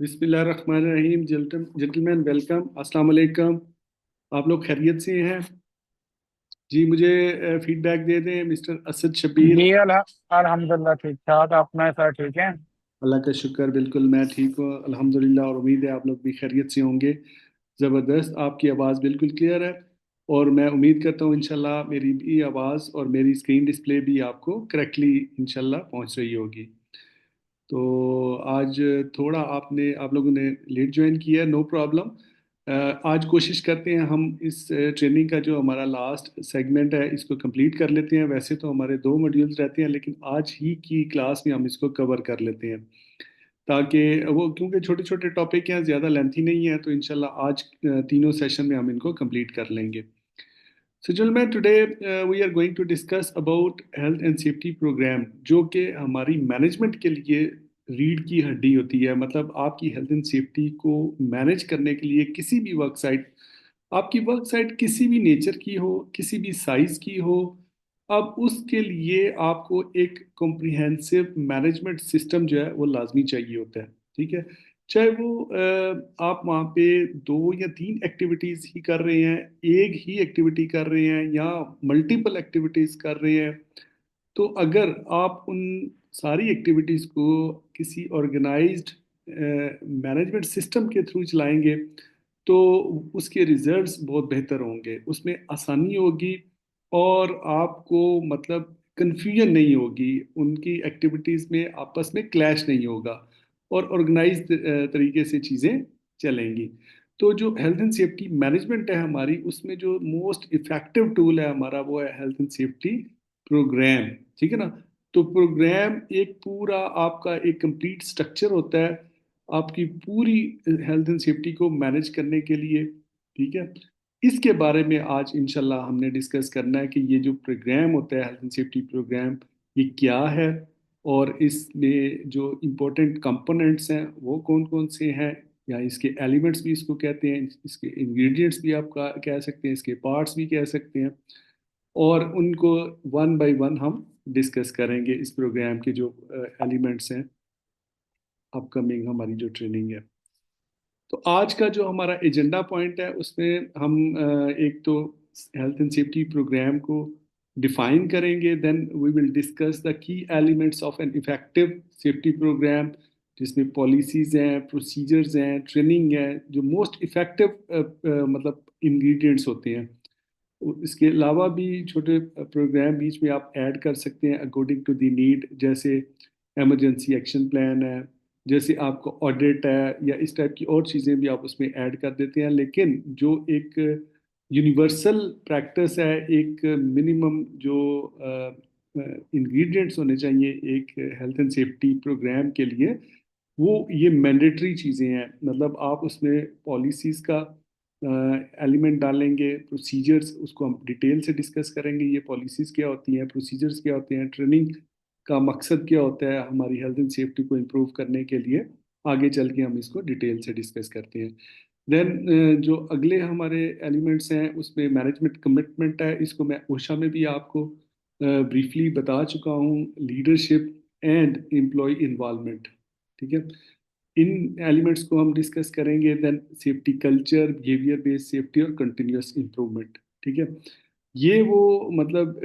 बिस्मिल्लाहिर्रहमानिर्रहीम। Gentleman welcome, अस्सलाम वालेकुम। आप लोग खैरियत से हैं? जी, मुझे फीडबैक दे दें मिस्टर असद शबीर। जी अल्हम्दुलिल्लाह ठीक ठाक। अपना सर ठीक है। अल्लाह का शुक्र, बिल्कुल मैं ठीक हूँ अल्हम्दुलिल्लाह, और उम्मीद है आप लोग भी खैरियत से होंगे। ज़बरदस्त, आपकी आवाज़ बिल्कुल क्लियर है। और मैं उम्मीद करता हूँ इंशाल्लाह मेरी भी आवाज़ और मेरी स्क्रीन डिस्प्ले भी आपको करेक्टली इंशाल्लाह पहुँच रही होगी। तो आज थोड़ा आप लोगों ने लेट ज्वाइन किया, नो प्रॉब्लम। आज कोशिश करते हैं हम इस ट्रेनिंग का जो हमारा लास्ट सेगमेंट है इसको कंप्लीट कर लेते हैं। वैसे तो हमारे 2 मॉड्यूल्स रहते हैं, लेकिन आज ही की क्लास में हम इसको कवर कर लेते हैं, ताकि वो, क्योंकि छोटे छोटे टॉपिक हैं, ज़्यादा लेंथी नहीं है, तो इंशाल्लाह आज तीनों सेशन में हम इनको कंप्लीट कर लेंगे। So gentlemen, today we are going to discuss about health and safety program, जो कि हमारी मैनेजमेंट के लिए रीढ़ की हड्डी होती है। मतलब आपकी हेल्थ एंड सेफ्टी को मैनेज करने के लिए किसी भी वर्क साइट, आपकी वर्क साइट किसी भी नेचर की हो, किसी भी साइज की हो, अब उसके लिए आपको एक कॉम्प्रिहेंसिव मैनेजमेंट सिस्टम जो है वो लाजमी चाहिए होता है। ठीक है, चाहे वो आप वहाँ पे 2 या 3 एक्टिविटीज ही कर रहे हैं, एक ही एक्टिविटी कर रहे हैं, या मल्टीपल एक्टिविटीज कर रहे हैं, तो अगर आप उन सारी एक्टिविटीज को किसी ऑर्गेनाइज्ड मैनेजमेंट सिस्टम के थ्रू चलाएंगे तो उसके रिजल्ट्स बहुत बेहतर होंगे, उसमें आसानी होगी, और आपको मतलब कंफ्यूजन नहीं होगी, उनकी एक्टिविटीज में आपस में क्लैश नहीं होगा, और ऑर्गेनाइज तरीके से चीज़ें चलेंगी। तो जो हेल्थ एंड सेफ्टी मैनेजमेंट है हमारी, उसमें जो मोस्ट इफेक्टिव टूल है हमारा वो है हेल्थ एंड सेफ्टी प्रोग्राम। ठीक है ना? तो प्रोग्राम एक पूरा आपका एक कंप्लीट स्ट्रक्चर होता है आपकी पूरी हेल्थ एंड सेफ्टी को मैनेज करने के लिए। ठीक है, इसके बारे में आज इंशाल्लाह हमने डिस्कस करना है कि ये जो प्रोग्राम होता है हेल्थ एंड सेफ्टी प्रोग्राम, ये क्या है, और इसमें जो इम्पोर्टेंट कंपोनेंट्स हैं वो कौन कौन से हैं, या इसके एलिमेंट्स भी इसको कहते हैं, इसके इंग्रेडिएंट्स भी आप कह सकते हैं, इसके पार्ट्स भी कह सकते हैं, और उनको वन बाय वन हम डिस्कस करेंगे इस प्रोग्राम के जो एलिमेंट्स हैं, अपकमिंग हमारी जो ट्रेनिंग है। तो आज का जो हमारा एजेंडा पॉइंट है उसमें हम एक तो हेल्थ एंड सेफ्टी प्रोग्राम को डिफाइन करेंगे, then we will discuss the key elements of an effective safety programme, जिसमें पॉलिसीज हैं, प्रोसीजर्स हैं, ट्रेनिंग है, जो मोस्ट इफेक्टिव मतलब इंग्रेडिएंट्स होते हैं। इसके अलावा भी छोटे प्रोग्राम बीच में आप ऐड कर सकते हैं अकॉर्डिंग टू द नीड, जैसे इमरजेंसी एक्शन प्लान है, जैसे आपको ऑडिट है, या इस टाइप की और चीज़ें भी आप उसमें ऐड कर देते हैं। लेकिन जो एक यूनिवर्सल प्रैक्टिस है, एक मिनिमम जो इंग्रेडिएंट्स होने चाहिए एक हेल्थ एंड सेफ्टी प्रोग्राम के लिए, वो ये मैंडेटरी चीज़ें हैं। मतलब आप उसमें पॉलिसीज़ का एलिमेंट डालेंगे, प्रोसीजर्स उसको हम डिटेल से डिस्कस करेंगे, ये पॉलिसीज़ क्या होती हैं, प्रोसीजर्स क्या होते हैं, ट्रेनिंग का मकसद क्या होता है हमारी हेल्थ एंड सेफ्टी को इम्प्रूव करने के लिए। आगे चल के हम इसको डिटेल से डिस्कस करते हैं। देन जो अगले हमारे एलिमेंट्स हैं उसमें मैनेजमेंट कमिटमेंट है, इसको मैं ओशा में भी आपको ब्रीफली बता चुका हूँ, लीडरशिप एंड एम्प्लॉय इन्वॉल्वमेंट। ठीक है, इन एलिमेंट्स को हम डिस्कस करेंगे। Then safety culture, behaviour based safety और कंटिन्यूअस इम्प्रूवमेंट। ठीक है, ये वो मतलब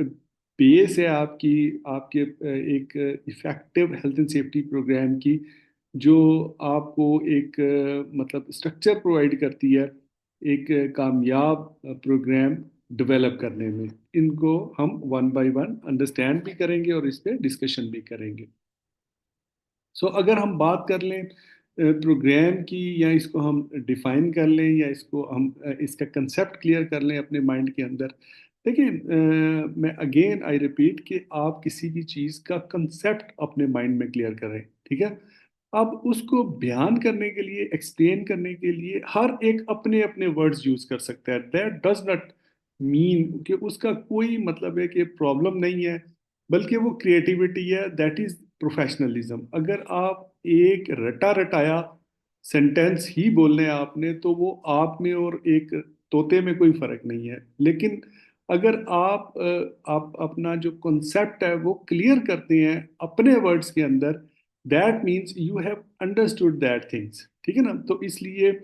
बेस है आपकी, आपके एक effective health and safety programme की, जो आपको एक मतलब स्ट्रक्चर प्रोवाइड करती है एक कामयाब प्रोग्राम डेवलप करने में। इनको हम वन बाय वन अंडरस्टैंड भी करेंगे और इस पे डिस्कशन भी करेंगे। सो अगर हम बात कर लें प्रोग्राम की, या इसको हम डिफाइन कर लें, या इसको हम इसका कंसेप्ट क्लियर कर लें अपने माइंड के अंदर। देखिए, मैं अगेन आई रिपीट कि आप किसी भी चीज़ का कंसेप्ट अपने माइंड में क्लियर करें। ठीक है, अब उसको बयान करने के लिए, एक्सप्लेन करने के लिए हर एक अपने अपने वर्ड्स यूज कर सकता है। दैट डज नॉट मीन कि उसका कोई मतलब है कि प्रॉब्लम नहीं है, बल्कि वो क्रिएटिविटी है, दैट इज प्रोफेशनलिज्म। अगर आप एक रटा रटाया सेंटेंस ही बोलने हैं आपने, तो वो आप में और एक तोते में कोई फर्क नहीं है। लेकिन अगर आप अपना जो कॉन्सेप्ट है वो क्लियर करते हैं अपने वर्ड्स के अंदर, that means you have understood that things. ठीक है ना। तो इसलिए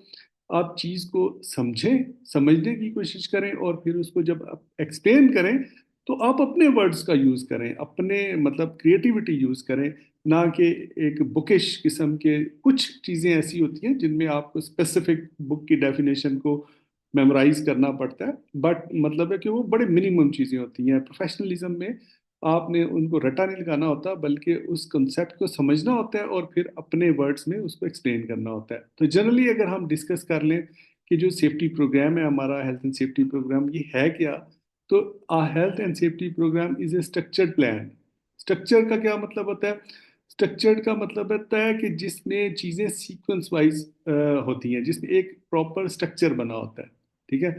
आप चीज़ को समझें, समझने की कोशिश करें, और फिर उसको जब आप एक्सप्लेन करें तो आप अपने वर्ड्स का यूज़ करें, अपने मतलब क्रिएटिविटी यूज़ करें, ना कि एक बुकिश किस्म के। कुछ चीज़ें ऐसी होती हैं जिनमें आपको स्पेसिफिक बुक की डेफिनेशन को मेमोराइज करना पड़ता है, बट मतलब है कि वो बड़े मिनिमम चीज़ें होती हैं। प्रोफेशनलिज्म में आपने उनको रटा नहीं लगाना होता, बल्कि उस कंसेप्ट को समझना होता है और फिर अपने वर्ड्स में उसको एक्सप्लेन करना होता है। तो जनरली अगर हम डिस्कस कर लें कि जो सेफ्टी प्रोग्राम है हमारा, हेल्थ एंड सेफ्टी प्रोग्राम, ये है क्या, तो uh health and safety programme is a structured plan. Structure का क्या मतलब होता है? स्ट्रक्चर्ड का मतलब होता है कि जिसमें चीज़ें सीक्वेंस वाइज होती हैं, जिसमें एक प्रॉपर स्ट्रक्चर बना होता है, ठीक है।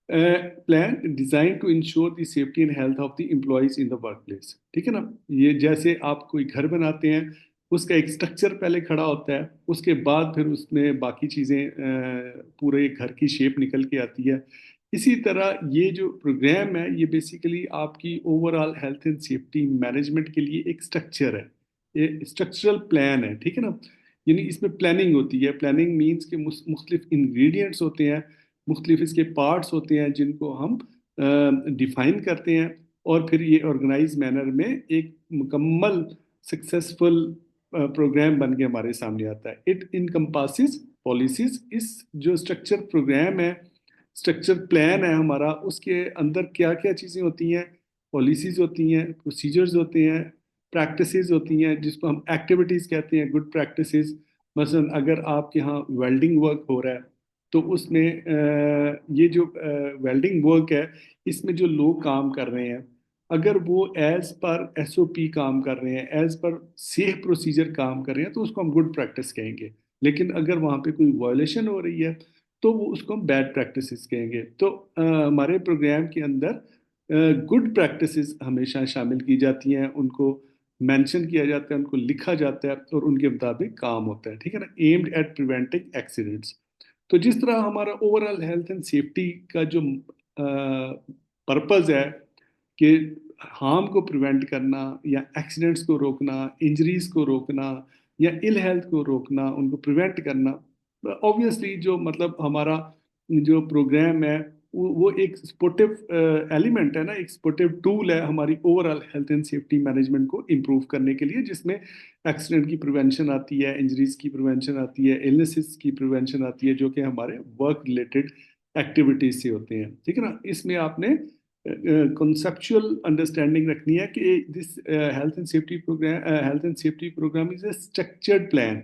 Plan design to ensure the safety and health of the employees in the work place, ठीक है ना। ये जैसे आप कोई घर बनाते हैं, उसका एक स्ट्रक्चर पहले खड़ा होता है, उसके बाद फिर उसमें बाकी चीज़ें पूरे घर की शेप निकल के आती है। इसी तरह ये जो प्रोग्राम है ये बेसिकली आपकी overall health and safety management के लिए एक स्ट्रक्चर है, ये स्ट्रक्चरल प्लान है, ठीक है ना। यानी इसमें प्लानिंग होती है। प्लानिंग मीन्स के मुख्तलिफ इंग्रेडिएंट्स होते हैं, मुख्तलिफ इसके पार्ट्स होते हैं जिनको हम डिफाइन करते हैं, और फिर ये ऑर्गेनाइज मैनर में एक मुकम्मल सक्सेसफुल प्रोग्राम बन के हमारे सामने आता है। It encompasses policies. इस जो स्ट्रक्चर प्रोग्राम है, स्ट्रक्चर प्लान है हमारा, उसके अंदर क्या क्या चीज़ें होती हैं? पॉलिसीज होती हैं, प्रोसीजर्स होते हैं, प्रैक्टिसेस होती हैं, जिसको हम एक्टिविटीज़ कहते हैं, गुड प्रैक्टिसेस। मसलन अगर आपके यहाँ वेल्डिंग वर्क हो रहा है, तो उसमें ये जो वेल्डिंग वर्क है, इसमें जो लोग काम कर रहे हैं, अगर वो एज पर एसओपी काम कर रहे हैं, एज पर सेफ प्रोसीजर काम कर रहे हैं, तो उसको हम गुड प्रैक्टिस कहेंगे। लेकिन अगर वहाँ पे कोई वायलेशन हो रही है, तो वो उसको हम बैड प्रैक्टिसेस कहेंगे। तो हमारे प्रोग्राम के अंदर गुड प्रैक्टिसेस हमेशा शामिल की जाती हैं, उनको मेंशन किया जाता है, उनको लिखा जाता है, और उनके मुताबिक काम होता है, ठीक है ना। Aimed at preventing accidents. तो जिस तरह हमारा ओवरऑल हेल्थ एंड सेफ्टी का जो पर्पस है कि हार्म को प्रिवेंट करना, या एक्सीडेंट्स को रोकना, इंजरीज को रोकना, या इल हेल्थ को रोकना, उनको प्रिवेंट करना, ऑब्वियसली जो मतलब हमारा जो प्रोग्राम है वो एक स्पोर्टिव एलिमेंट है ना, एक स्पोर्टिव टूल है हमारी overall health and safety management को इम्प्रूव करने के लिए, जिसमें एक्सीडेंट की प्रिवेंशन आती है, इंजरीज की प्रिवेंशन आती है, इलनेसेस की प्रिवेंशन आती है, जो कि हमारे वर्क रिलेटेड एक्टिविटीज से होते हैं, ठीक है ना। इसमें आपने conceptual अंडरस्टैंडिंग रखनी है कि this health and safety programme is a structured plan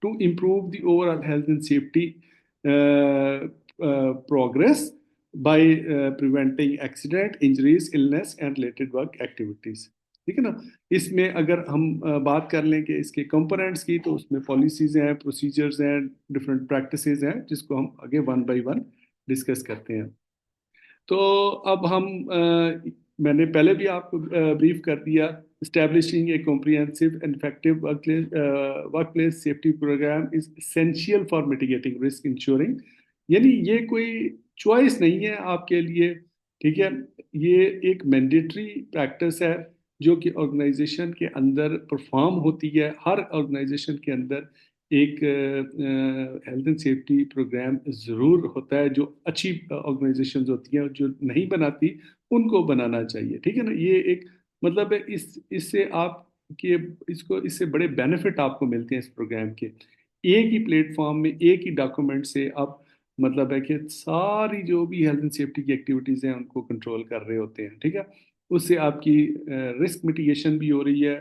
to improve the overall health and safety progress by preventing accident, injuries, illness and related work activities, ठीक है ना। इसमें अगर हम बात कर लें कि इसके कंपोनेंट्स की, तो उसमें पॉलिसीज हैं, प्रोसीजर्स हैं, डिफरेंट प्रैक्टिसेस हैं, जिसको हम आगे वन बाय वन डिस्कस करते हैं। तो अब हम मैंने पहले भी आपको ब्रीफ कर दिया। Establishing a comprehensive and effective workplace safety program is essential for mitigating risk, ensuring, यानी ये कोई चॉइस नहीं है आपके लिए, ठीक है। ये एक मैंडेटरी प्रैक्टिस है जो कि ऑर्गेनाइजेशन के अंदर परफॉर्म होती है। हर ऑर्गेनाइजेशन के अंदर एक हेल्थ एंड सेफ्टी प्रोग्राम ज़रूर होता है, जो अच्छी ऑर्गेनाइजेशंस होती हैं, जो नहीं बनाती, उनको बनाना चाहिए, ठीक है ना। ये एक मतलब है, इस इससे आप के इसको इससे बड़े बेनिफिट आपको मिलते हैं इस प्रोग्राम के। एक ही प्लेटफॉर्म में, एक ही डॉक्यूमेंट से आप मतलब है कि सारी जो भी हेल्थ एंड सेफ्टी की एक्टिविटीज़ हैं उनको कंट्रोल कर रहे होते हैं, ठीक है। उससे आपकी रिस्क मिटिगेशन भी हो रही है,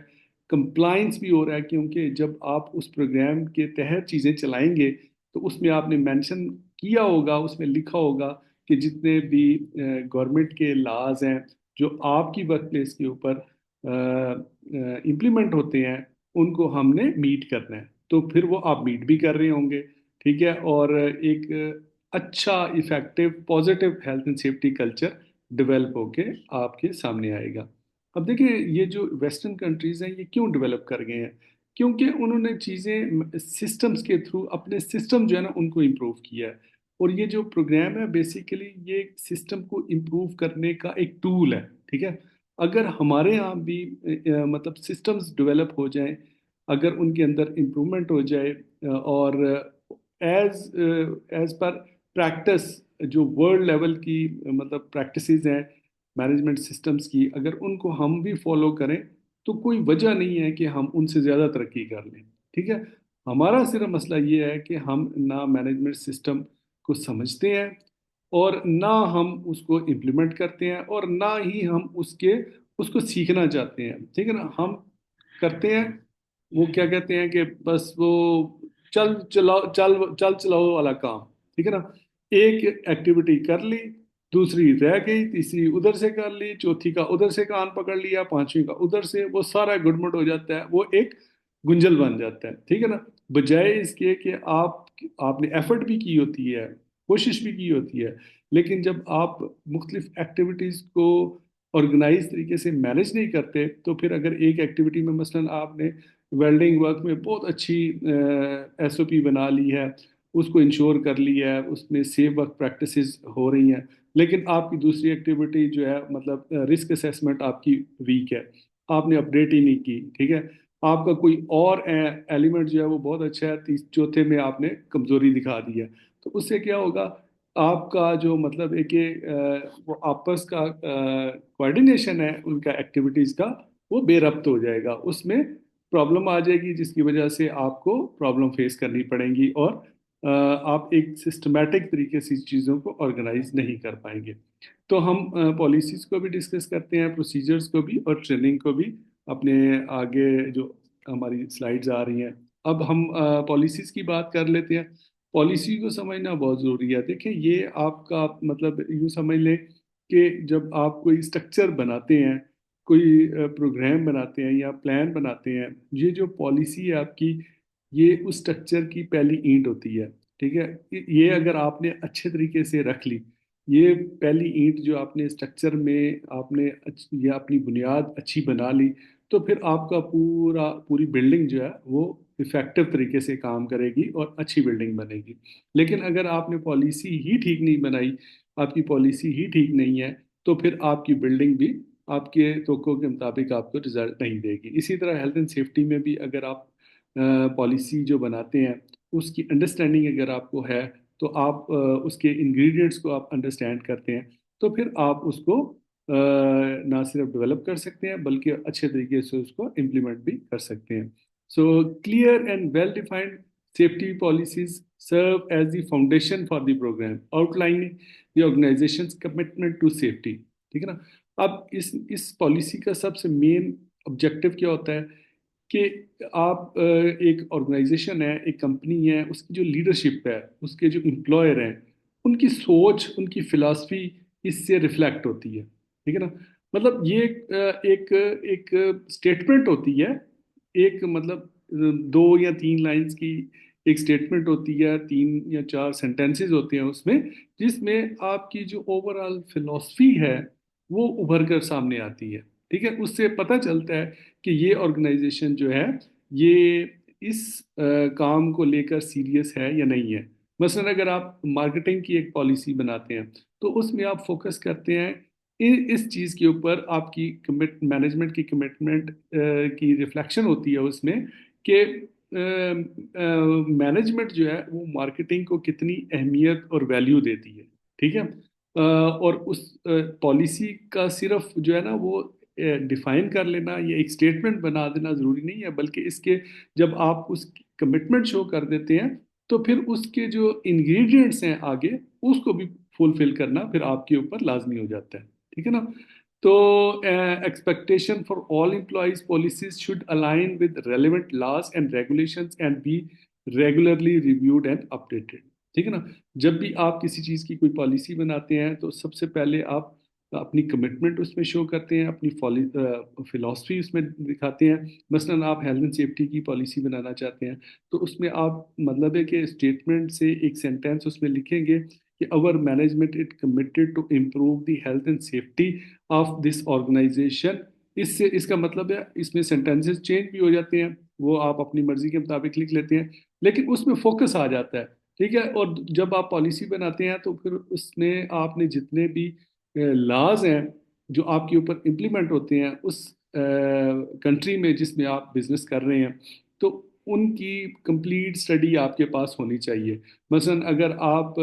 कंप्लाइंस भी हो रहा है, क्योंकि जब आप उस प्रोग्राम के तहत चीज़ें चलाएंगे, तो उसमें आपने मेंशन किया होगा, उसमें लिखा होगा कि जितने भी गवर्नमेंट के लाज हैं जो आपकी वर्क प्लेस के ऊपर इम्प्लीमेंट होते हैं, उनको हमने मीट करना है। तो फिर वो आप मीट भी कर रहे होंगे, ठीक है। और एक अच्छा effective positive health and safety culture develop होके आपके सामने आएगा। अब देखिए, ये जो वेस्टर्न कंट्रीज हैं ये क्यों डेवलप कर गए हैं? क्योंकि उन्होंने चीज़ें सिस्टम्स के थ्रू, अपने सिस्टम जो है ना उनको इम्प्रूव किया है। और ये जो प्रोग्राम है बेसिकली ये सिस्टम को इम्प्रूव करने का एक टूल है, ठीक है। अगर हमारे यहाँ भी मतलब सिस्टम्स डेवलप हो जाएं, अगर उनके अंदर इम्प्रूवमेंट हो जाए, और ایز پر پریکٹس جو ورلڈ لیول کی مطلب پریکٹسز ہیں مینجمنٹ سسٹمز کی، اگر ان کو ہم بھی فالو کریں تو کوئی وجہ نہیں ہے کہ ہم ان سے زیادہ ترقی کر لیں. ٹھیک ہے. ہمارا صرف مسئلہ یہ ہے کہ ہم نہ مینجمنٹ سسٹم کو سمجھتے ہیں، اور نہ ہم اس کو امپلیمنٹ کرتے ہیں، اور نہ ہی ہم اس کو سیکھنا چاہتے ہیں. ٹھیک ہے نا. ہم کرتے ہیں وہ کیا کہتے ہیں کہ بس وہ چل چلاؤ والا کام. ٹھیک ہے نا. ایک ایکٹیویٹی کر لی، دوسری رہ گئی، تیسری ادھر سے کر لی، چوتھی کا ادھر سے کان پکڑ لیا، پانچویں کا ادھر سے، وہ سارا گڑمٹ ہو جاتا ہے، وہ ایک گنجل بن جاتا ہے. ٹھیک ہے نا. بجائے اس کے کہ آپ نے ایفرٹ بھی کی ہوتی ہے، کوشش بھی کی ہوتی ہے، لیکن جب آپ مختلف ایکٹیویٹیز کو آرگنائز طریقے سے مینج نہیں کرتے، تو پھر اگر ایک ایکٹیویٹی میں مثلاً آپ نے ویلڈنگ ورک میں بہت اچھی ایس او پی بنا لی ہے، اس کو انشور کر لی ہے، اس میں سیف ورک پریکٹسز ہو رہی ہیں، لیکن آپ کی دوسری ایکٹیویٹی جو ہے مطلب رسک اسیسمنٹ آپ کی ویک ہے، آپ نے اپڈیٹ ہی نہیں کی. ٹھیک ہے. آپ کا کوئی اور ایلیمنٹ جو ہے وہ بہت اچھا ہے، چوتھے میں آپ نے کمزوری دکھا دی ہے. تو اس سے کیا ہوگا، آپ کا جو مطلب ہے کہ وہ آپس کا کوآرڈینیشن ہے ان کا ایکٹیویٹیز کا، وہ بے ربط ہو جائے گا. اس میں پرابلم آ جائے گی، جس کی وجہ سے آپ کو پرابلم فیس کرنی پڑیں گی، اور آپ ایک سسٹمیٹک طریقے سے چیزوں کو آرگنائز نہیں کر پائیں گے. تو ہم پالیسیز کو بھی ڈسکس کرتے ہیں، پروسیجرز کو بھی، اور ٹریننگ کو بھی اپنے آگے جو ہماری سلائیڈز آ رہی ہیں. اب ہم پالیسیز کی بات کر لیتے ہیں. پالیسی کو سمجھنا بہت ضروری ہے. دیکھیں یہ آپ کا مطلب یوں سمجھ لیں کہ جب آپ کوئی اسٹرکچر بناتے ہیں، کوئی پروگرام بناتے ہیں یا پلان بناتے ہیں، یہ جو پالیسی ہے آپ کی، یہ اس اسٹرکچر کی پہلی اینٹ ہوتی ہے. ٹھیک ہے. یہ اگر آپ نے اچھے طریقے سے رکھ لی، یہ پہلی اینٹ جو آپ نے اسٹرکچر میں آپ نے یہ اپنی بنیاد اچھی بنا لی، تو پھر آپ کا پوری بلڈنگ جو ہے وہ افیکٹو طریقے سے کام کرے گی اور اچھی بلڈنگ بنے گی. لیکن اگر آپ نے پالیسی ہی ٹھیک نہیں بنائی، آپ کی پالیسی ہی ٹھیک نہیں ہے، تو پھر آپ کی بلڈنگ بھی آپ کے توقع کے مطابق آپ کو رزلٹ نہیں دے گی. اسی طرح ہیلتھ اینڈ سیفٹی میں بھی اگر آپ پالیسی جو بناتے ہیں، اس کی انڈرسٹینڈنگ اگر آپ کو ہے، تو آپ اس کے انگریڈینٹس کو آپ انڈرسٹینڈ کرتے ہیں، تو پھر آپ اس کو نہ صرف ڈیولپ کر سکتے ہیں بلکہ اچھے طریقے سے اس کو امپلیمنٹ بھی کر سکتے ہیں. So clear and well defined safety policies serve as the foundation for the program, outlining the organization's commitment to safety. ٹھیک ہے نا. اب اس پالیسی کا سب سے مین آبجیکٹو کیا ہوتا ہے کہ آپ ایک آرگنائزیشن ہے، ایک کمپنی ہے، اس کی جو لیڈرشپ ہے، اس کے جو امپلائر ہیں، ان کی سوچ، ان کی فلاسفی اس سے ریفلیکٹ ہوتی ہے. ٹھیک ہے نا. مطلب یہ ایک اسٹیٹمنٹ ہوتی ہے، ایک مطلب دو یا تین لائنز کی ایک اسٹیٹمنٹ ہوتی ہے، تین یا چار سینٹینسز ہوتے ہیں اس میں، جس میں آپ کی جو اوور آل فلاسفی ہے وہ ابھر کر سامنے آتی ہے. ٹھیک ہے. اس سے پتہ چلتا ہے کہ یہ آرگنائزیشن جو ہے یہ اس کام کو لے کر سیریس ہے یا نہیں ہے. مثلا اگر آپ مارکیٹنگ کی ایک پالیسی بناتے ہیں، تو اس میں آپ فوکس کرتے ہیں اس چیز کے اوپر، آپ کی مینجمنٹ کی کمٹمنٹ کی ریفلیکشن ہوتی ہے اس میں کہ مینجمنٹ جو ہے وہ مارکیٹنگ کو کتنی اہمیت اور ویلیو دیتی ہے. ٹھیک ہے. اور اس پالیسی کا صرف جو ہے نا وہ ڈیفائن کر لینا یا ایک اسٹیٹمنٹ بنا دینا ضروری نہیں ہے، بلکہ اس کے جب آپ اس کمٹمنٹ شو کر دیتے ہیں، تو پھر اس کے جو انگریڈینٹس ہیں آگے، اس کو بھی فلفل کرنا پھر آپ کے اوپر لازمی ہو جاتا ہے. ٹھیک ہے نا. تو expectation for all employees policies should align with relevant laws and regulations and be regularly reviewed and updated. ٹھیک ہے نا. جب بھی آپ کسی چیز کی کوئی پالیسی بناتے ہیں، تو سب سے پہلے آپ اپنی کمٹمنٹ اس میں شو کرتے ہیں، اپنی فلاسفی اس میں دکھاتے ہیں. مثلا آپ ہیلتھ اینڈ سیفٹی کی پالیسی بنانا چاہتے ہیں، تو اس میں آپ مطلب ہے کہ اسٹیٹمنٹ سے ایک سینٹینس اس میں لکھیں گے کہ our management is committed to improve the health and safety of this organization. اس کا مطلب ہے اس میں سینٹینسز چینج بھی ہو جاتے ہیں، وہ آپ اپنی مرضی کے مطابق لکھ لیتے ہیں، لیکن اس میں فوکس آ جاتا ہے. ٹھیک ہے. اور جب آپ پالیسی بناتے ہیں، تو پھر اس میں آپ نے جتنے بھی لاز ہیں جو آپ کے اوپر امپلیمنٹ ہوتے ہیں اس کنٹری میں جس میں آپ بزنس کر رہے ہیں، تو ان کی کنپلیٹ اسٹڈی آپ کے پاس ہونی چاہیے. مثلاً اگر آپ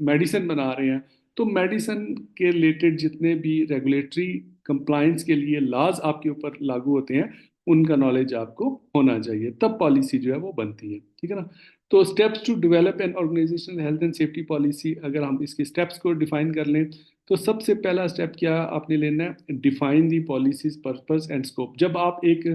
میڈیسن بنا رہے ہیں تو میڈیسن کے ریلیٹڈ جتنے بھی ریگولیٹری کمپلائنس کے لیے لاز آپ کے اوپر لاگو ہوتے ہیں ان کا نالج آپ کو ہونا چاہیے، تب پالیسی جو ہے وہ بنتی ہے. ٹھیک ہے نا. تو steps to develop an organisational health and safety policy, اگر ہم اس کے اسٹیپس کو ڈیفائن کر لیں تو سب سے پہلا اسٹیپ کیا آپ نے لینا ہے، define the policies purpose and scope. جب آپ ایک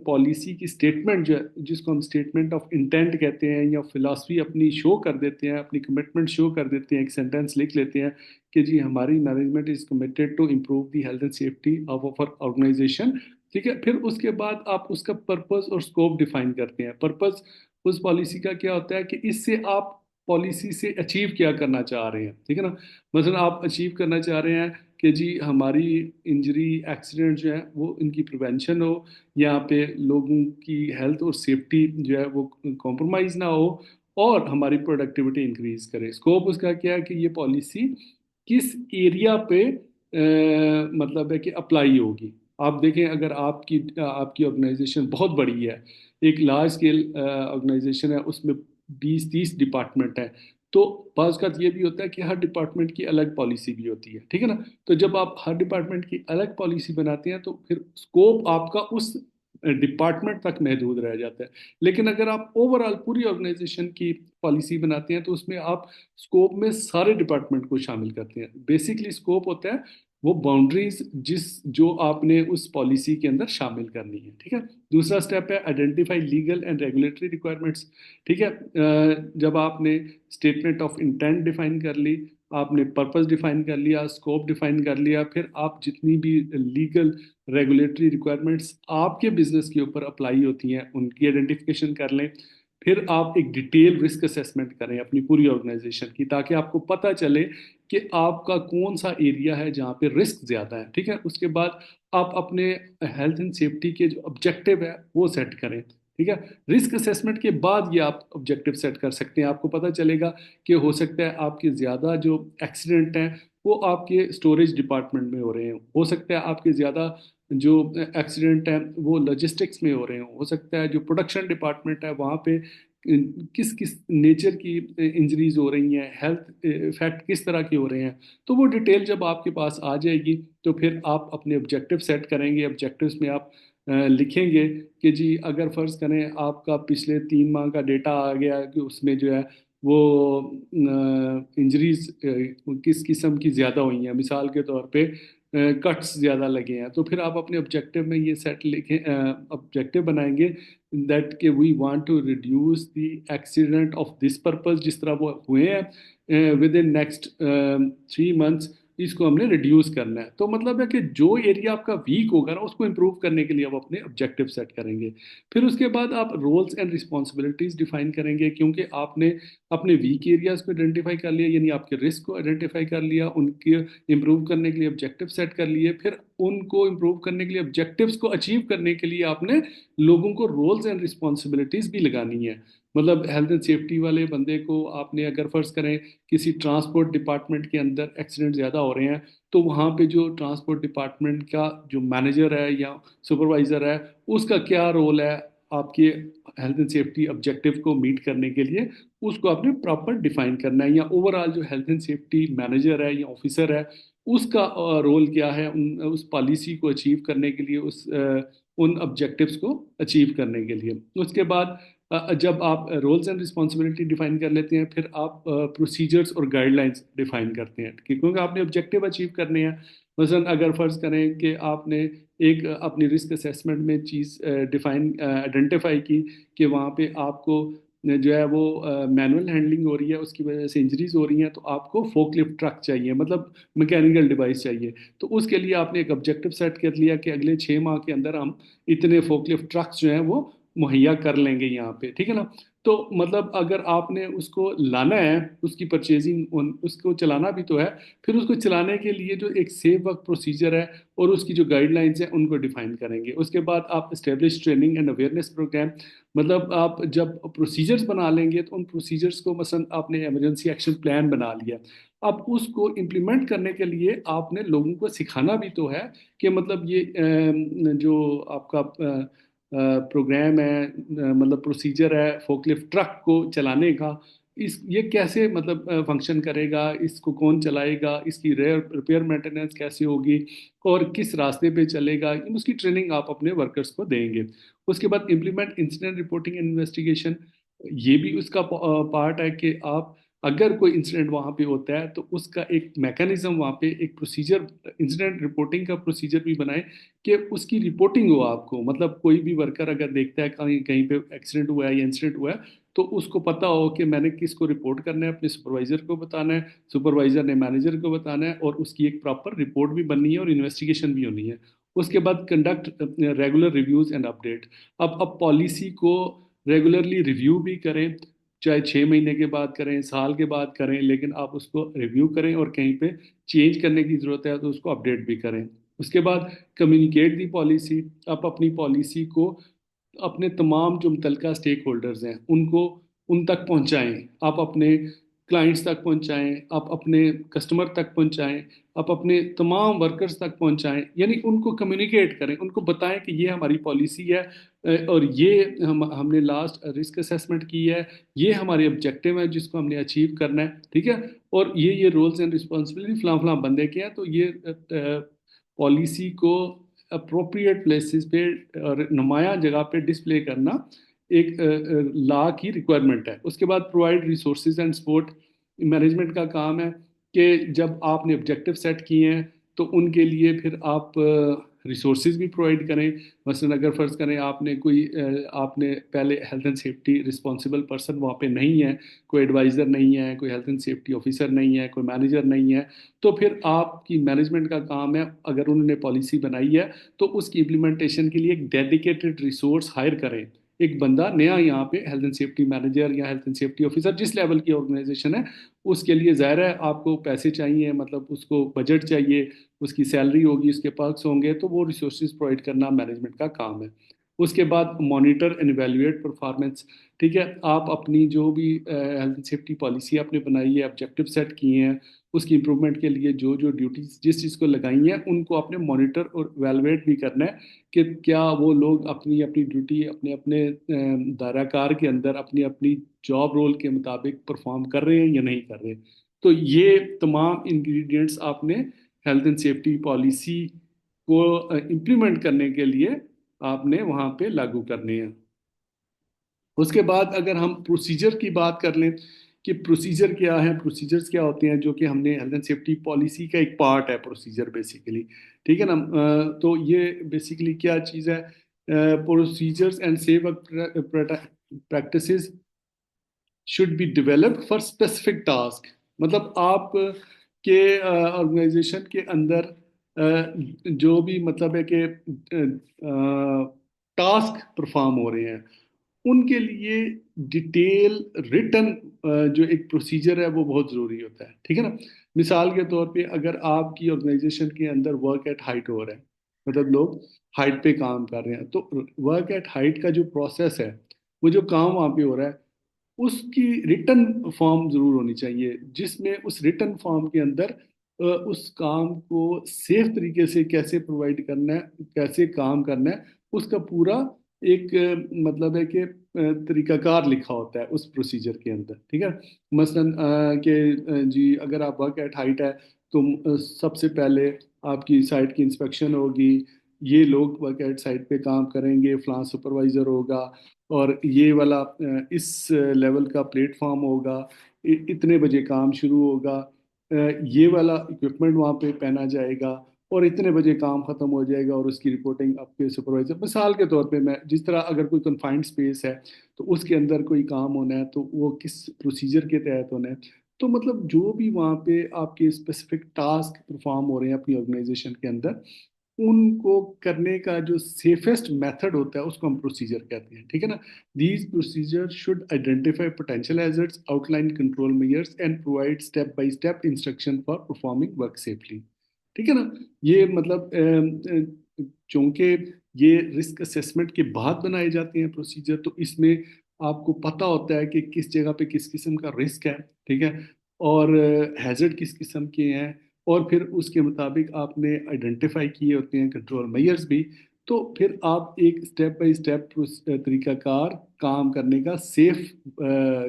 پالیسی کی اسٹیٹمنٹ جو ہے جس کو ہم اسٹیٹمنٹ آف انٹینٹ کہتے ہیں یا فلاسفی اپنی شو کر دیتے ہیں، اپنی کمٹمنٹ شو کر دیتے ہیں، ایک سینٹینس لکھ لیتے ہیں کہ جی ہماری management is committed to improve the health and safety of our organisation. ٹھیک ہے. پھر اس کے بعد آپ اس کا پرپز اور اسکوپ ڈیفائن کرتے ہیں. پرپز اس پالیسی کا کیا ہوتا ہے کہ اس سے آپ پالیسی سے اچیو کیا کرنا چاہ رہے ہیں. ٹھیک ہے نا. مثلا آپ اچیو کرنا چاہ رہے ہیں کہ جی ہماری انجری ایکسیڈنٹ جو ہے وہ ان کی پریونشن ہو، یہاں پہ لوگوں کی ہیلتھ اور سیفٹی جو ہے وہ کمپرومائز نہ ہو، اور ہماری پروڈکٹیوٹی انکریز کرے. اسکوپ اس کا کیا ہے کہ یہ پالیسی کس ایریا پہ مطلب ہے کہ اپلائی ہوگی. آپ دیکھیں اگر آپ کی آرگنائزیشن بہت بڑی ہے، ایک لارج اسکیل آرگنائزیشن ہے، اس میں 20-30 ڈپارٹمنٹ ہیں، تو بعض کا یہ بھی ہوتا ہے کہ ہر ڈپارٹمنٹ کی الگ پالیسی بھی ہوتی ہے. ٹھیک ہے نا. تو جب آپ ہر ڈپارٹمنٹ کی الگ پالیسی بناتے ہیں تو پھر اسکوپ آپ کا اس ڈپارٹمنٹ تک محدود رہ جاتا ہے. لیکن اگر آپ اوور آل پوری آرگنائزیشن کی پالیسی بناتے ہیں تو اس میں آپ اسکوپ میں سارے ڈپارٹمنٹ کو شامل کرتے ہیں. بیسکلی اسکوپ ہوتا ہے وہ باؤنڈریز جو آپ نے اس پالیسی کے اندر شامل کرنی ہے. ٹھیک ہے. دوسرا اسٹیپ ہے identify legal and regulatory requirements. ٹھیک ہے. جب آپ نے اسٹیٹمنٹ آف انٹینٹ ڈیفائن کر لی، آپ نے پرپز ڈیفائن کر لیا، اسکوپ ڈیفائن کر لیا، پھر آپ جتنی بھی لیگل ریگولیٹری ریکوائرمنٹس آپ کے بزنس کے اوپر اپلائی ہوتی ہیں ان کی آئیڈینٹیفیکیشن کر لیں. پھر آپ ایک ڈیٹیل رسک اسیسمنٹ کریں اپنی پوری آرگنائزیشن کی، تاکہ آپ کو پتہ چلے کہ آپ کا کون سا ایریا ہے جہاں پہ رسک زیادہ ہے. ٹھیک ہے. اس کے بعد آپ اپنے ہیلتھ اینڈ سیفٹی کے جو آبجیکٹیو ہے وہ سیٹ کریں. ٹھیک ہے. رسک اسیسمنٹ کے بعد یہ آپ آبجیکٹیو سیٹ کر سکتے ہیں. آپ کو پتہ چلے گا کہ ہو سکتا ہے آپ کے زیادہ جو ایکسیڈنٹ ہیں وہ آپ کے اسٹوریج ڈپارٹمنٹ میں ہو رہے ہیں، ہو سکتا ہے آپ کے زیادہ جو ایکسیڈنٹ ہیں وہ لاجسٹکس میں ہو رہے ہوں، ہو سکتا ہے جو پروڈکشن ڈپارٹمنٹ ہے وہاں پہ کس کس نیچر کی انجریز ہو رہی ہیں، ہیلتھ افیکٹ کس طرح کے ہو رہے ہیں. تو وہ ڈیٹیل جب آپ کے پاس آ جائے گی تو پھر آپ اپنے آبجیکٹیو سیٹ کریں گے. آبجیکٹیوز میں آپ لکھیں گے کہ جی اگر فرض کریں آپ کا پچھلے 3 ماہ کا ڈیٹا آ گیا کہ اس میں جو ہے وہ انجریز کس قسم کی زیادہ ہوئی ہیں، مثال کے طور پہ کٹس زیادہ لگے ہیں، تو پھر آپ اپنے آبجیکٹیو میں یہ سیٹ لکھیں، آبجیکٹیو بنائیں گے دیٹ کہ we want to reduce the accident of this purpose, جس طرح وہ ہوئے ہیں ود ان نیکسٹ 3 منتھس اس کو ہم نے ریڈیوس کرنا ہے. تو مطلب ہے کہ جو ایریا آپ کا ویک ہوگا نا اس کو امپروو کرنے کے لیے آپ اپنے آبجیکٹیو سیٹ کریں گے. پھر اس کے بعد آپ رولس اینڈ رسپانسبلٹیز ڈیفائن کریں گے، کیونکہ آپ نے اپنے ویک ایریاز کو آئیڈینٹیفائی کر لیا، یعنی آپ کے رسک کو آئیڈینٹیفائی کر لیا، ان کے امپروو کرنے کے لیے آبجیکٹیو سیٹ کر لیے. پھر ان کو امپروو کرنے کے لیے آبجیکٹیوز کو اچیو کرنے کے لیے آپ نے لوگوں کو رولز اینڈ رسپانسبلٹیز بھی لگانی ہے. مطلب ہیلتھ اینڈ سیفٹی والے بندے کو آپ نے اگر فرض کریں کسی ٹرانسپورٹ ڈپارٹمنٹ کے اندر ایکسیڈنٹ زیادہ ہو رہے ہیں تو وہاں پہ جو ٹرانسپورٹ ڈپارٹمنٹ کا جو مینیجر ہے یا سپروائزر ہے اس کا کیا رول ہے آپ کے ہیلتھ اینڈ سیفٹی آبجیکٹیو کو میٹ کرنے کے لیے، اس کو آپ نے پراپر ڈیفائن کرنا ہے. یا اوور آل جو ہیلتھ اینڈ سیفٹی مینیجر ہے یا آفیسر ہے اس کا رول کیا ہے اس پالیسی کو اچیو کرنے کے لیے، ان آبجیکٹیوز کو اچیو کرنے کے لیے. اس کے بعد جب آپ رولز اینڈ رسپانسبلٹی ڈیفائن کر لیتے ہیں پھر آپ پروسیجرز اور گائیڈ لائنس ڈیفائن کرتے ہیں، کیونکہ آپ نے آبجیکٹیو اچیو کرنے ہیں. مثلاً اگر فرض کریں کہ آپ نے ایک اپنی رسک اسیسمنٹ میں چیز آئیڈینٹیفائی کی کہ وہاں پہ آپ کو جو ہے وہ مینول ہینڈلنگ ہو رہی ہے، اس کی وجہ سے انجریز ہو رہی ہیں، تو آپ کو فوک لفٹ ٹرک چاہیے، مطلب میکینیکل ڈیوائس چاہیے. تو اس کے لیے آپ نے ایک آبجیکٹیو سیٹ کر لیا کہ اگلے 6 ماہ کے اندر ہم اتنے فوک لفٹ ٹرکس جو ہیں وہ مہیا کر لیں گے یہاں پہ. ٹھیک ہے نا. تو مطلب اگر آپ نے اس کو لانا ہے، اس کی پرچیزنگ، اس کو چلانا بھی تو ہے، پھر اس کو چلانے کے لیے جو ایک سیف ورک پروسیجر ہے اور اس کی جو گائیڈ لائنس ہیں ان کو ڈیفائن کریں گے. اس کے بعد آپ establish training and awareness programme, مطلب آپ جب پروسیجرز بنا لیں گے تو ان پروسیجرز کو مثلا آپ نے ایمرجنسی ایکشن پلان بنا لیا، اب اس کو امپلیمنٹ کرنے کے لیے آپ نے لوگوں کو سکھانا بھی تو ہے کہ مطلب یہ جو آپ کا प्रोग्राम है, मतलब प्रोसीजर है फोकलिफ्ट ट्रक को चलाने का, इस ये कैसे मतलब फंक्शन करेगा, इसको कौन चलाएगा, इसकी रिपेयर मेंटेनेंस कैसे होगी और किस रास्ते पे चलेगा, उसकी ट्रेनिंग आप अपने वर्कर्स को देंगे। उसके बाद implement incident reporting and investigation, ये भी उसका पार्ट है कि आप अगर कोई इंसिडेंट वहाँ पे होता है तो उसका एक मैकेनिज्म वहाँ पे एक प्रोसीजर, इंसिडेंट रिपोर्टिंग का प्रोसीजर भी बनाए कि उसकी रिपोर्टिंग हो आपको, मतलब कोई भी वर्कर अगर देखता है कहीं कहीं पे एक्सीडेंट हुआ है या इंसिडेंट हुआ है तो उसको पता हो कि मैंने किसको रिपोर्ट करना है, अपने सुपरवाइजर को बताना है, सुपरवाइजर ने मैनेजर को बताना है, और उसकी एक प्रॉपर रिपोर्ट भी बननी है और इन्वेस्टिगेशन भी होनी है। उसके बाद conduct regular reviews and update. अब पॉलिसी को रेगुलरली रिव्यू भी करें, चाहे 6 महीने के बाद करें, साल के बाद करें, लेकिन आप उसको रिव्यू करें और कहीं पे चेंज करने की ज़रूरत है तो उसको अपडेट भी करें। उसके बाद कम्युनिकेट दी पॉलिसी, आप अपनी पॉलिसी को अपने तमाम जो मुतलका स्टेक होल्डर्स हैं उनको उन तक पहुंचाएं, आप अपने क्लाइंट्स तक पहुंचाएं, आप अपने कस्टमर तक पहुंचाएं, आप अपने तमाम वर्कर्स तक पहुंचाएं, यानी उनको कम्युनिकेट करें, उनको बताएं कि ये हमारी पॉलिसी है, और ये हमने लास्ट रिस्क असेसमेंट की है, ये हमारे ऑब्जेक्टिव है जिसको हमने अचीव करना है, ठीक है, और ये रोल्स एंड रिस्पॉन्सिबिलिटी फलां फलां बंदे के हैं, तो ये पॉलिसी को अप्रोप्रिएट प्लेसेस पे और नुमाया जगह पे डिस्प्ले करना एक लॉ की रिक्वायरमेंट है। उसके बाद provide resources and support, management का काम है कि जब आपने ऑब्जेक्टिव सेट किए हैं तो उनके लिए फिर आप रिसोर्सेज भी प्रोवाइड करें। मसलन अगर फ़र्ज़ करें आपने कोई आपने पहले health and safety responsible person वहाँ पे नहीं है, कोई एडवाइज़र नहीं है, कोई हेल्थ एंड सेफ्टी ऑफिसर नहीं है, कोई मैनेजर नहीं है, तो फिर आपकी मैनेजमेंट का काम है, अगर उन्होंने पॉलिसी बनाई है तो उसकी इम्प्लीमेंटेशन के लिए एक डेडिकेटेड रिसोर्स हायर करें। एक बंदा नया यहाँ पे हेल्थ एंड सेफ्टी मैनेजर या हेल्थ एंड सेफ्टी ऑफिसर जिस लेवल की ऑर्गेनाइजेशन है उसके लिए ज़ाहिर है आपको पैसे चाहिए, मतलब उसको बजट चाहिए, उसकी सैलरी होगी, उसके पर्क्स होंगे, तो वो रिसोर्सेज प्रोवाइड करना मैनेजमेंट का काम है। उसके बाद मॉनिटर एंड इवेल्युएट परफॉर्मेंस, ठीक है, आप अपनी जो भी हेल्थ एंड सेफ्टी पॉलिसी आपने बनाई है, ऑब्जेक्टिव सेट किए हैं, उसकी इंप्रूवमेंट के लिए जो जो ड्यूटीज जिस चीज़ को लगाई हैं उनको आपने मॉनिटर और इवेलुएट भी करना है कि क्या वो लोग अपनी अपनी ड्यूटी अपने अपने दायरा कार के अंदर अपनी अपनी जॉब रोल के मुताबिक परफॉर्म कर रहे हैं या नहीं कर रहे। तो ये तमाम इंग्रेडिएंट्स आपने हेल्थ एंड सेफ्टी पॉलिसी को इम्प्लीमेंट करने के लिए आपने वहाँ पे लागू करने हैं। उसके बाद अगर हम प्रोसीजर की बात कर लें कि प्रोसीजर क्या है, प्रोसीजर्स क्या होते हैं, जो कि हमने हेल्थ एंड सेफ्टी पॉलिसी का एक पार्ट है प्रोसीजर बेसिकली, ठीक है ना। तो ये बेसिकली क्या चीज़ है, procedures and safe practices should be developed for specific task. मतलब आप के ऑर्गेनाइजेशन के अंदर जो भी मतलब है कि टास्क परफॉर्म हो रहे हैं उनके लिए डिटेल रिटर्न जो एक प्रोसीजर है वो बहुत ज़रूरी होता है, ठीक है ना। मिसाल के तौर पे अगर आपकी ऑर्गेनाइजेशन के अंदर वर्क एट हाइट हो रहा है, मतलब लोग हाइट पे काम कर रहे हैं, तो वर्क एट हाइट का जो प्रोसेस है, वो जो काम वहाँ पे हो रहा है, उसकी रिटर्न फॉर्म जरूर होनी चाहिए जिसमें उस रिटर्न फॉर्म के अंदर उस काम को सेफ तरीके से कैसे प्रोवाइड करना है, कैसे काम करना है, उसका पूरा एक मतलब है कि तरीकाकार लिखा होता है उस प्रोसीजर के अंदर, ठीक है। मसलन जी अगर आप वर्क एट हाइट है तो सबसे पहले आपकी साइट की इंस्पेक्शन होगी, ये लोग वर्क एट साइट पे काम करेंगे, फलां सुपरवाइजर होगा, और ये वाला इस लेवल का प्लेटफॉर्म होगा, इतने बजे काम शुरू होगा, ये वाला इक्विपमेंट वहाँ पे पहना जाएगा, और इतने बजे काम खत्म हो जाएगा, और उसकी रिपोर्टिंग आपके सुपरवाइजर। मिसाल के तौर पे मैं जिस तरह अगर कोई कन्फाइंड स्पेस है तो उसके अंदर कोई काम होना है तो वो किस प्रोसीजर के तहत होना है। तो मतलब जो भी वहाँ पे आपके स्पेसिफिक टास्क परफॉर्म हो रहे हैं अपनी ऑर्गेनाइजेशन के अंदर, उनको करने का जो सेफेस्ट मेथड होता है उसको हम प्रोसीजर कहते हैं, ठीक है ना। These procedure should identify potential hazards, outline control measures and provide step by step instruction for performing work safely, ठीक है ना। ये मतलब चूंकि ये रिस्क असेसमेंट के बाद बनाए जाते हैं प्रोसीजर, तो इसमें आपको पता होता है कि किस जगह पे किस किस्म का रिस्क है, ठीक है, और हैजर्ड किस किस्म के हैं, और फिर उसके मुताबिक आपने आइडेंटिफाई किए होते हैं कंट्रोल मेजर्स भी। تو پھر آپ ایک اسٹیپ بائی اسٹیپ طریقہ کار کام کرنے کا سیف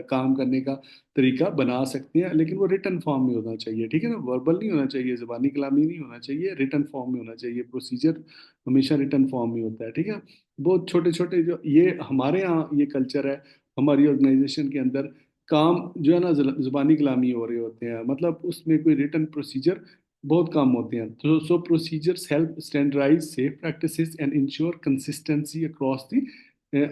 کام کرنے کا طریقہ بنا سکتے ہیں، لیکن وہ ریٹن فارم میں ہونا چاہیے، ٹھیک ہے نا، وربل نہیں ہونا چاہیے، زبانی کلامی نہیں ہونا چاہیے، ریٹن فارم میں ہونا چاہیے، پروسیجر ہمیشہ ریٹن فارم میں ہوتا ہے، ٹھیک ہے۔ بہت چھوٹے چھوٹے جو یہ ہمارے یہاں یہ کلچر ہے، ہماری آرگنائزیشن کے اندر کام جو ہے نا زبانی کلامی ہو رہے ہوتے ہیں، مطلب اس میں کوئی ریٹن پروسیجر بہت کم ہوتے ہیں، تو so procedures help standardize safe practices and ensure consistency across the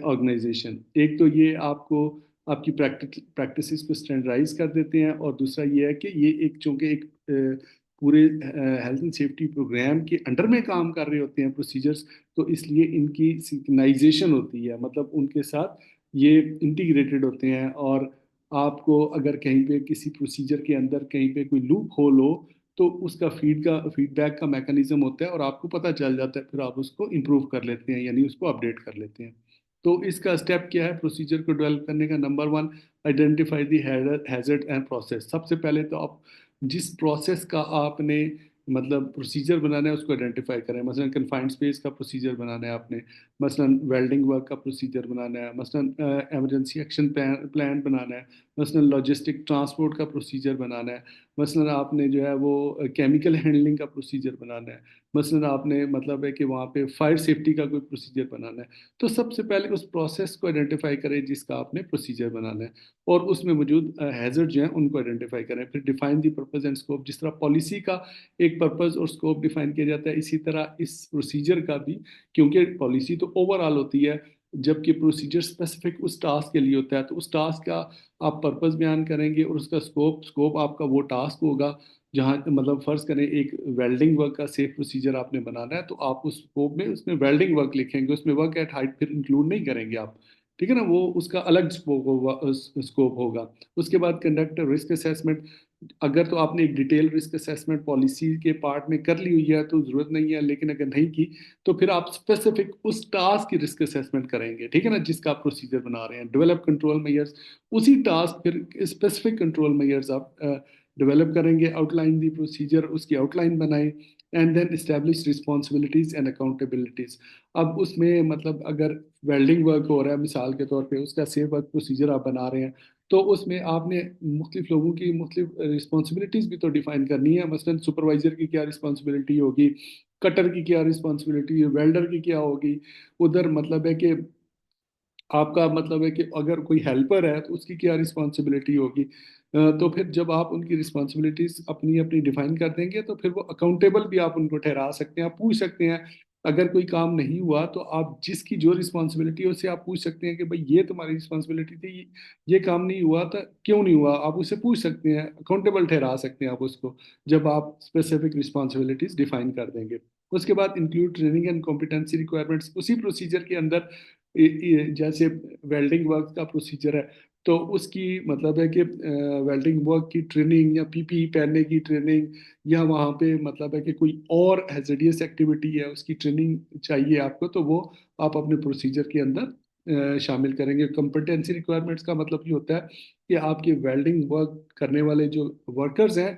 organization. ایک تو یہ آپ کو آپ کی پریکٹسز کو اسٹینڈرڈائز کر دیتے ہیں، اور دوسرا یہ ہے کہ یہ ایک چونکہ ایک پورے ہیلتھ اینڈ سیفٹی پروگرام کے انڈر میں کام کر رہے ہوتے ہیں پروسیجرز، تو اس لیے ان کی سنکرنائزیشن ہوتی ہے، مطلب ان کے ساتھ یہ انٹیگریٹڈ ہوتے ہیں، اور آپ کو اگر کہیں پہ کسی پروسیجر کے اندر کہیں پہ کوئی لوپ ہول ہو تو اس کا فیڈ بیک کا میکانزم ہوتا ہے، اور آپ کو پتہ چل جاتا ہے، پھر آپ اس کو امپروو کر لیتے ہیں، یعنی اس کو اپڈیٹ کر لیتے ہیں۔ تو اس کا اسٹیپ کیا ہے پروسیجر کو ڈیولپ کرنے کا؟ Number one, identify the hazard and process. سب سے پہلے تو آپ جس پروسیس کا آپ نے مطلب پروسیجر بنانا ہے اس کو آئیڈینٹیفائی کریں، مثلا کنفائنڈ اسپیس کا پروسیجر بنانا ہے آپ نے، مثلا ویلڈنگ ورک کا پروسیجر بنانا ہے، مثلا ایمرجنسی ایکشن پلان بنانا ہے، مثلا لاجسٹک ٹرانسپورٹ کا پروسیجر بنانا ہے، مثلا آپ نے جو ہے وہ کیمیکل ہینڈلنگ کا پروسیجر بنانا ہے، مثلا آپ نے مطلب ہے کہ وہاں پہ فائر سیفٹی کا کوئی پروسیجر بنانا ہے۔ تو سب سے پہلے اس پروسیس کو آئیڈینٹیفائی کریں جس کا آپ نے پروسیجر بنانا ہے، اور اس میں موجود ہیزرڈ جو ہیں ان کو آئیڈینٹیفائی کریں، پھر define the purpose and scope. جس طرح پالیسی کا ایک پرپز اور اسکوپ ڈیفائن کیا جاتا ہے، اسی طرح اس پروسیجر کا بھی، کیونکہ پالیسی تو اوور آل ہوتی ہے جبکہ پروسیجر اسپیسیفک اس ٹاسک کے لیے ہوتا ہے، تو اس ٹاسک کا آپ پرپز بیان کریں گے، اور اس کا اسکوپ آپ کا وہ ٹاسک ہوگا جہاں مطلب فرض کریں ایک ویلڈنگ ورک کا سیف پروسیجر آپ نے بنانا ہے، تو آپ اس اسکوپ میں اس میں ویلڈنگ ورک لکھیں گے، اس میں ورک ایٹ ہائٹ پھر انکلوڈ نہیں کریں گے آپ، ٹھیک ہے نا، وہ اس کا الگ اسکوپ ہوگا۔ اس کے بعد کنڈکٹ رسک اسیسمنٹ۔ اگر تو آپ نے ایک ڈیٹیل رسک اسیسمنٹ پالیسی کے پارٹ میں کر لی ہوئی ہے تو ضرورت نہیں ہے، لیکن اگر نہیں کی تو پھر آپ اسپیسیفک اس ٹاسک کی رسک اسیسمنٹ کریں گے، ٹھیک ہے نا، جس کا آپ پروسیجر بنا رہے ہیں۔ ڈیولپ کنٹرول میئرز، اسی ٹاسک پھر اسپیسیفک کنٹرول میئرز آپ ڈیولپ کریں گے، آؤٹ لائن دی پروسیجر، اس کی آؤٹ لائن بنائیں، and then establish responsibilities and accountabilities. اب اس میں مطلب اگر ویلڈنگ ورک ہو رہا ہے مثال کے طور پہ، اس کا سیف ورک پروسیجر آپ بنا رہے ہیں، تو اس میں آپ نے مختلف لوگوں کی مختلف رسپانسبلٹیز بھی تو ڈیفائن کرنی ہے، مثلا سپروائزر کی کیا رسپانسبلٹی ہوگی، کٹر کی کیا رسپانسبلٹی ہے، ویلڈر کی کیا ہوگی، ادھر مطلب ہے کہ آپ کا مطلب ہے کہ اگر کوئی ہیلپر ہے تو اس کی کیا رسپانسبلٹی ہوگی۔ تو پھر جب آپ ان کی رسپانسبلٹیز اپنی اپنی ڈیفائن کر دیں گے تو پھر وہ اکاؤنٹیبل بھی آپ ان کو ٹھہرا سکتے ہیں، آپ پوچھ سکتے ہیں اگر کوئی کام نہیں ہوا تو آپ جس کی جو رسپانسبلٹی ہے اس سے آپ پوچھ سکتے ہیں کہ بھائی یہ تمہاری رسپانسبلٹی تھی، یہ کام نہیں ہوا تھا، کیوں نہیں ہوا، آپ اس سے پوچھ سکتے ہیں، اکاؤنٹیبل ٹھہرا سکتے ہیں آپ اس کو، جب آپ اسپیسیفک رسپانسبلٹیز ڈیفائن کر دیں گے۔ اس کے بعد include training and competency requirements, اسی پروسیجر کے اندر جیسے ویلڈنگ ورک کا پروسیجر ہے تو اس کی مطلب ہے کہ ویلڈنگ ورک کی ٹریننگ یا پی پی ای پہننے کی ٹریننگ، یا وہاں پہ مطلب ہے کہ کوئی اور ہیزیڈیس ایکٹیویٹی ہے اس کی ٹریننگ چاہیے آپ کو، تو وہ آپ اپنے پروسیجر کے اندر شامل کریں گے۔ کمپٹنسی ریکوائرمنٹس کا مطلب یہ ہوتا ہے کہ آپ کے ویلڈنگ ورک کرنے والے جو ورکرز ہیں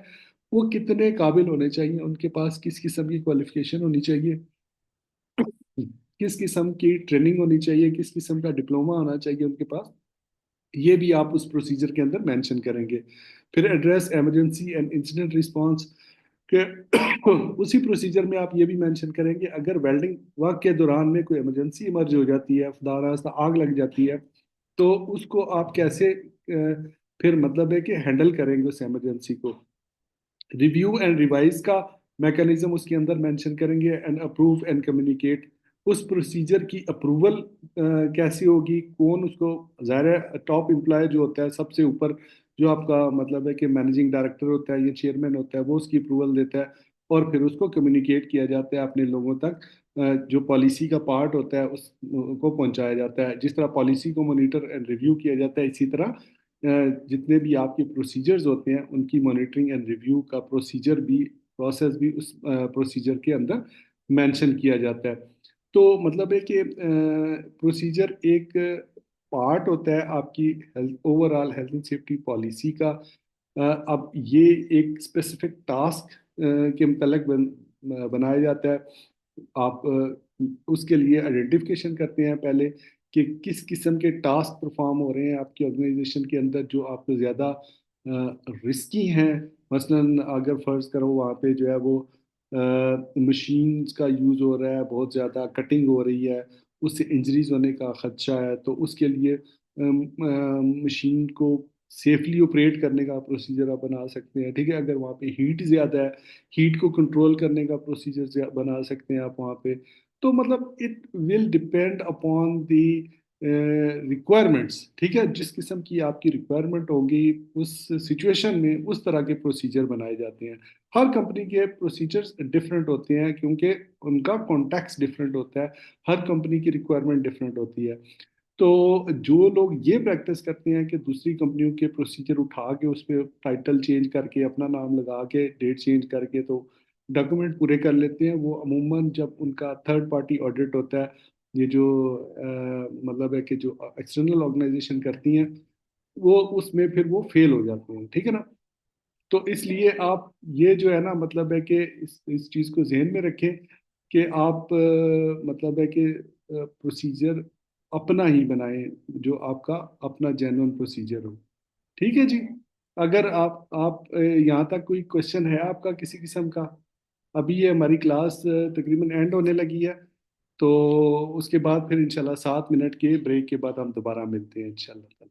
وہ کتنے قابل ہونے چاہیے، ان کے پاس کس قسم کی کوالیفیکیشن ہونی چاہیے، کس قسم کی ٹریننگ ہونی چاہیے، کس قسم کا ڈپلوما ہونا چاہیے ان کے پاس، یہ بھی آپ اس پروسیجر کے اندر مینشن کریں گے۔ پھر address emergency and incident response کہ اسی پروسیجر میں آپ یہ بھی مینشن کریں گے اگر ویلڈنگ ورک کے دوران میں کوئی ایمرجنسی ایمرج ہو جاتی ہے، خدا نخواستہ آگ لگ جاتی ہے، تو اس کو آپ کیسے پھر مطلب ہے کہ ہینڈل کریں گے اس ایمرجنسی کو۔ ریویو اینڈ ریوائز کا میکانزم اس کے اندر مینشن کریں گے، اینڈ اپروو اینڈ کمیونیکیٹ، اس پروسیجر کی اپروول کیسی ہوگی، کون اس کو، ظاہر ہے ٹاپ امپلائی جو ہوتا ہے سب سے اوپر جو آپ کا مطلب ہے کہ مینیجنگ ڈائریکٹر ہوتا ہے یا چیئرمین ہوتا ہے، وہ اس کی اپروول دیتا ہے، اور پھر اس کو کمیونیکیٹ کیا جاتا ہے اپنے لوگوں تک، جو پالیسی کا پارٹ ہوتا ہے اس کو پہنچایا جاتا ہے۔ جس طرح پالیسی کو مانیٹر اینڈ ریویو کیا جاتا ہے، اسی طرح جتنے بھی آپ کے پروسیجرز ہوتے ہیں ان کی مانیٹرنگ اینڈ ریویو کا پروسیس بھی اس پروسیجر کے اندر مینشن کیا جاتا ہے۔ تو مطلب ہے کہ پروسیجر ایک پارٹ ہوتا ہے آپ کی over all health and safety policy کا۔ اب یہ ایک اسپیسیفک ٹاسک کے متعلق بنایا جاتا ہے۔ آپ उसके लिए आइडेंटिफिकेशन करते हैं पहले कि किस किस्म के टास्क परफॉर्म हो रहे हैं आपकी ऑर्गेनाइजेशन के अंदर जो आपको ज़्यादा रिस्की हैं। मसलन अगर फ़र्ज़ करो वहाँ पे जो है वो मशीन्स का यूज़ हो रहा है, बहुत ज़्यादा कटिंग हो रही है, उससे इंजरीज होने का खदशा है, तो उसके लिए मशीन को सेफली ऑपरेट करने का प्रोसीजर आप बना सकते हैं। ठीक है, अगर वहाँ पे हीट ज़्यादा है, हीट को कंट्रोल करने का प्रोसीजर बना सकते हैं आप वहाँ पे। तो मतलब it will depend upon the requirements. ठीक है, जिस किस्म की आपकी रिक्वायरमेंट होगी उस सिचुएशन में उस तरह के प्रोसीजर बनाए जाते हैं। हर कंपनी के प्रोसीजर्स डिफरेंट होते हैं क्योंकि उनका कॉन्टेक्स्ट डिफरेंट होता है, हर कंपनी की रिक्वायरमेंट डिफरेंट होती है। तो जो लोग ये प्रैक्टिस करते हैं कि दूसरी कंपनियों के प्रोसीजर उठा के उस पर टाइटल चेंज करके अपना नाम लगा के डेट चेंज करके तो डॉक्यूमेंट पूरे कर लेते हैं, वो अमूमन जब उनका थर्ड पार्टी ऑडिट होता है, ये जो मतलब है कि जो एक्सटर्नल ऑर्गेनाइजेशन करती हैं, वो उसमें फिर वो फेल हो जाते हैं। ठीक है ना। तो इसलिए आप ये जो है ना, मतलब है कि इस चीज़ को जहन में रखें कि आप मतलब है कि प्रोसीजर अपना ही बनाएं, जो आपका अपना जेन्युइन प्रोसीजर हो। ठीक है जी। अगर आप यहाँ तक कोई क्वेश्चन है आपका किसी किस्म का? अभी ये हमारी क्लास तकरीबन एंड होने लगी है, तो उसके बाद फिर इंशाल्लाह 7 मिनट के ब्रेक के बाद हम दोबारा मिलते हैं इंशाल्लाह।